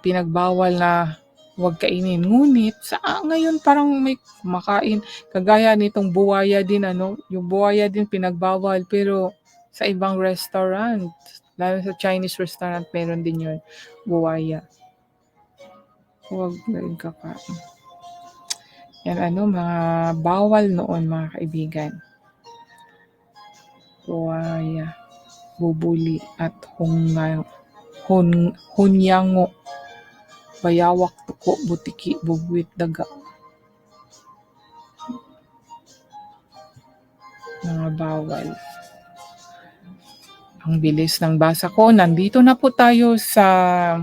pinagbawal na huwag kainin. Ngunit ngayon parang may kumakain. Kagaya nitong buwaya din yung buwaya din pinagbawal pero sa ibang restaurant, lalo sa Chinese restaurant meron din yun, buwaya. Huwag na rin kakain. Yan mga bawal noon mga kaibigan. Buwaya, bubuli at hunyango, bayawak, tuko, butiki, bubuwit, daga. Mga bawal. Ang bilis ng basa ko. Nandito na po tayo sa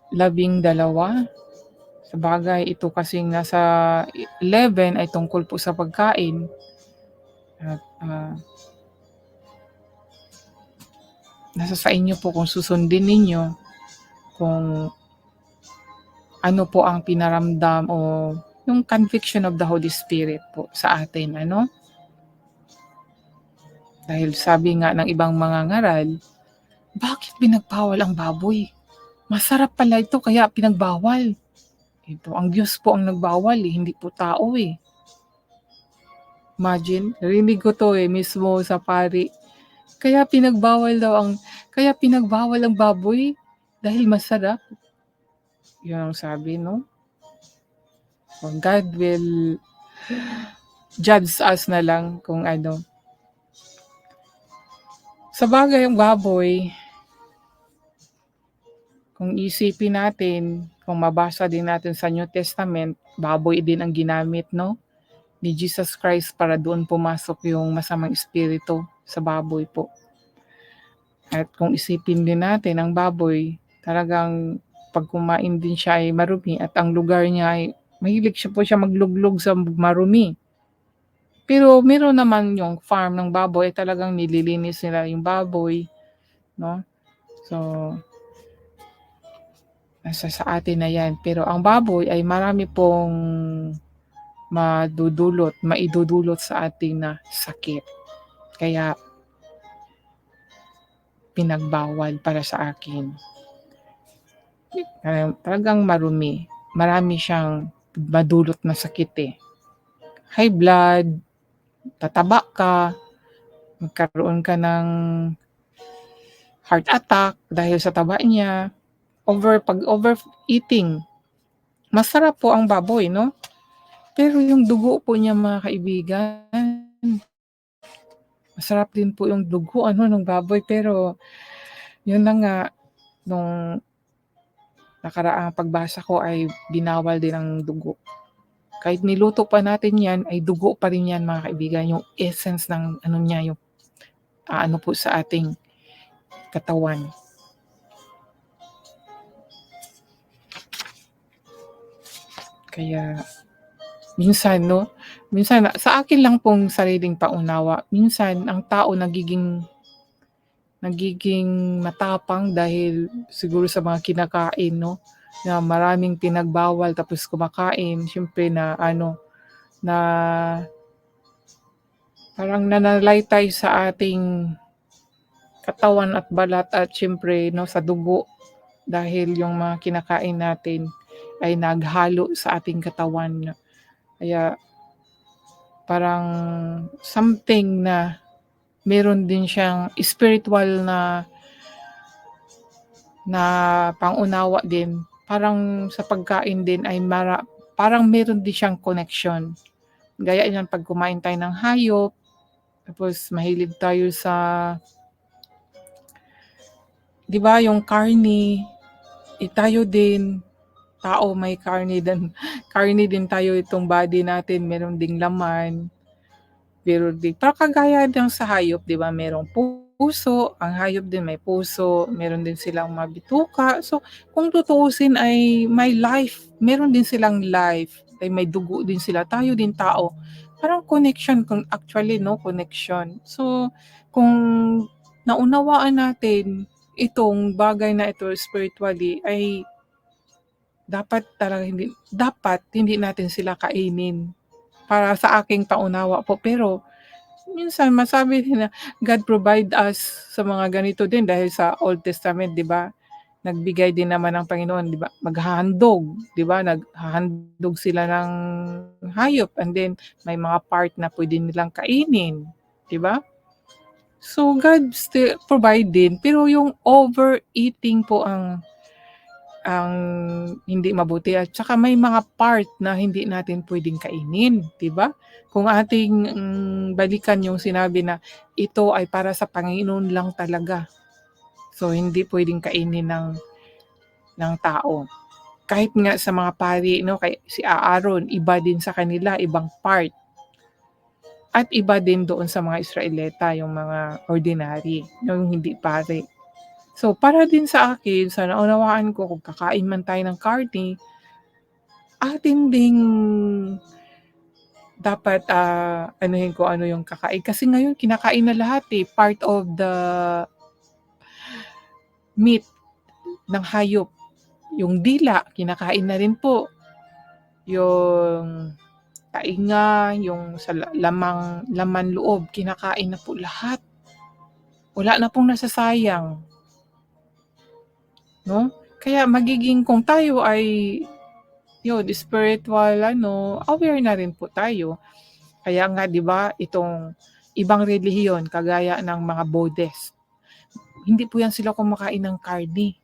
12. Sabagay, ito kasing nasa 11 ay tungkol po sa pagkain. At nasa sa inyo po kung susundin ninyo kung ano po ang pinaramdam o yung conviction of the Holy Spirit po sa atin. Dahil sabi nga ng ibang mga ngaral, bakit pinagbawal ang baboy? Masarap pala ito kaya pinagbawal. Ito, ang Diyos po ang nagbawal hindi po tao Imagine, narinig ko to mismo sa pari. Kaya pinagbawal ang baboy dahil masarap. Yun ang sabi, no? So God will judge us na lang kung ano. Sa bagay ang baboy, kung isipin natin, kung mabasa din natin sa New Testament, baboy din ang ginamit, no? Ni Jesus Christ para doon pumasok yung masamang espiritu sa baboy po. At kung isipin din natin ang baboy, talagang pag kumain din siya ay marumi at ang lugar niya ay mahilig siya magluglog sa marumi. Pero meron naman yung farm ng baboy, talagang nililinis nila yung baboy, no? So, nasa sa atin na yan. Pero ang baboy ay marami pong maidudulot sa atin na sakit. Kaya, pinagbawal para sa akin. Talagang marumi. Marami siyang madulot na sakit High blood, tataba ka, magkaroon ka ng heart attack dahil sa taba niya, pag overeating. Masarap po ang baboy, no? Pero yung dugo po niya mga kaibigan, masarap din po yung dugo ng baboy, pero yun na nga, nung nakaraang pagbasa ko ay binawal din ang dugo. Kahit niluto pa natin yan, ay dugo pa rin yan mga kaibigan. Yung essence ng yung po sa ating katawan. Kaya, minsan sa akin lang pong sariling paunawa, minsan ang tao nagiging matapang dahil siguro sa mga kinakain, no? Na maraming pinagbawal tapos kumakain, syempre na na parang nanalaitay sa ating katawan at balat at syempre sa dugo dahil yung mga kinakain natin ay naghalo sa ating katawan. Kaya parang something na meron din siyang spiritual na pangunawa din. Parang sa pagkain din ay parang meron din siyang connection. Gaya yan pag kumain tayo ng hayop, tapos mahilig tayo sa, di ba, yung karne, tayo din, tao may karne din tayo, itong body natin, meron ding laman. Pero parang kagaya lang sa hayop, di ba, merong puso, ang hayop din may puso, meron din silang mabituka. So, kung tutuusin ay may life, meron din silang life, ay may dugo din sila, tayo din tao. Parang connection, actually, no, connection. So, kung naunawaan natin itong bagay na ito spiritually, ay dapat hindi natin sila kainin. Para sa aking paunawa po, pero minsan masabi din na God provide us sa mga ganito din dahil sa Old Testament, 'di ba? Nagbigay din naman ang Panginoon, 'di ba? Maghahandog, 'di ba? Naghahandog sila ng hayop and then may mga part na pwede nilang kainin, 'di ba? So God still provide din, pero yung overeating po ang hindi mabuti at saka may mga part na hindi natin puwedeng kainin, 'di ba? Kung ating, balikan yung sinabi na ito ay para sa Panginoon lang talaga. So hindi puwedeng kainin ng tao. Kahit nga sa mga pari 'no, kay si Aaron iba din sa kanila, ibang part. At iba din doon sa mga Israelita, yung mga ordinary, yung hindi pari. So para din sa akin, sa naunawaan ko kung kakain man tayo ng karne, atin ding dapat, anuhin kung ano yung kakain. Kasi ngayon kinakain na lahat, eh, part of the meat ng hayop. Yung dila kinakain na rin po, yung tainga, yung sa laman loob kinakain na po lahat. Wala na pong nasasayang, 'no? Kaya magiging kung tayo ay yun spiritual aware na rin po tayo. Kaya nga 'di ba itong ibang relihiyon kagaya ng mga Buddhist, hindi po yan sila kumakain ng karne,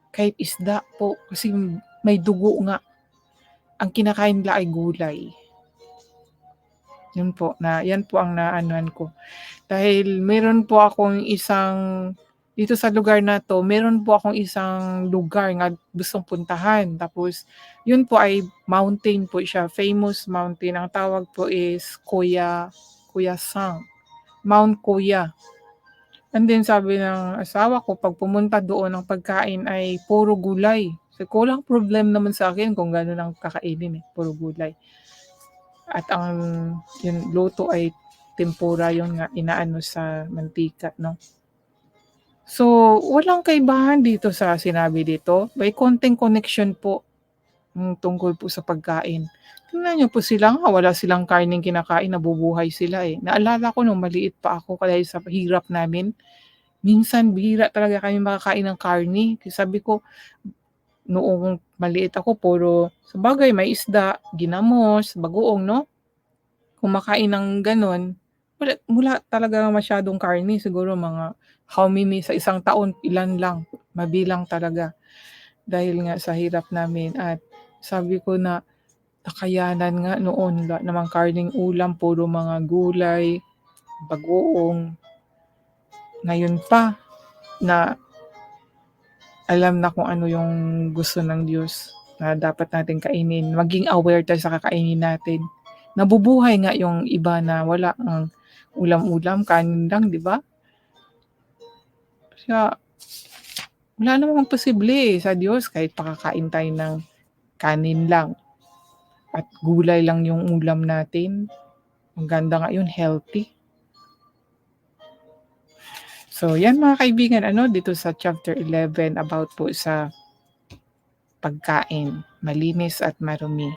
kahit isda po kasi may dugo nga. Ang kinakain nila ay gulay. Yun po yan po ang naanuhan ko. Dahil meron po akong isang dito sa lugar na 'to, meron po akong isang lugar nga gustong puntahan. Tapos yun po ay mountain po siya, famous mountain. Ang tawag po is Kuya Sang, Mount Kuya. And then sabi ng asawa ko 'pag pumunta doon ang pagkain ay puro gulay. Sabi ko, walang problem naman sa akin kung gano'n ang kakainin, puro gulay. At ang yung luto ay tempura yun nga inaano sa mantika 'no. So, walang kaibahan dito sa sinabi dito, may konting connection po, tungkol po sa pagkain. Tingnan niyo po sila nga wala silang karneng kinakain, nabubuhay sila, eh. Naalala ko nung maliit pa ako dahil sa hirap namin, minsan bihira talaga kami makakain ng karne. Kaya sabi ko, noong maliit ako puro sabagay may isda, ginamos, bagoong 'no, kumakain ng gano'n, wala talagang masyadong karne, siguro mga how many sa isang taon, ilan lang, mabilang talaga. Dahil nga sa hirap namin at sabi ko na nakayanan nga noon, wala namang karneng ulam, puro mga gulay, bagoong. Ngayon pa na alam na kung ano yung gusto ng Diyos na dapat natin kainin, maging aware tayo sa kakainin natin. Nabubuhay nga yung iba na wala ang ulam-ulam, kanin lang, 'di ba? Kaya wala namang posible, sa Diyos kahit pakakain tayo ng kanin lang at gulay lang yung ulam natin. Ang ganda nga yun, healthy. So, yan mga kaibigan, dito sa chapter 11 about po sa pagkain, malinis at marumi.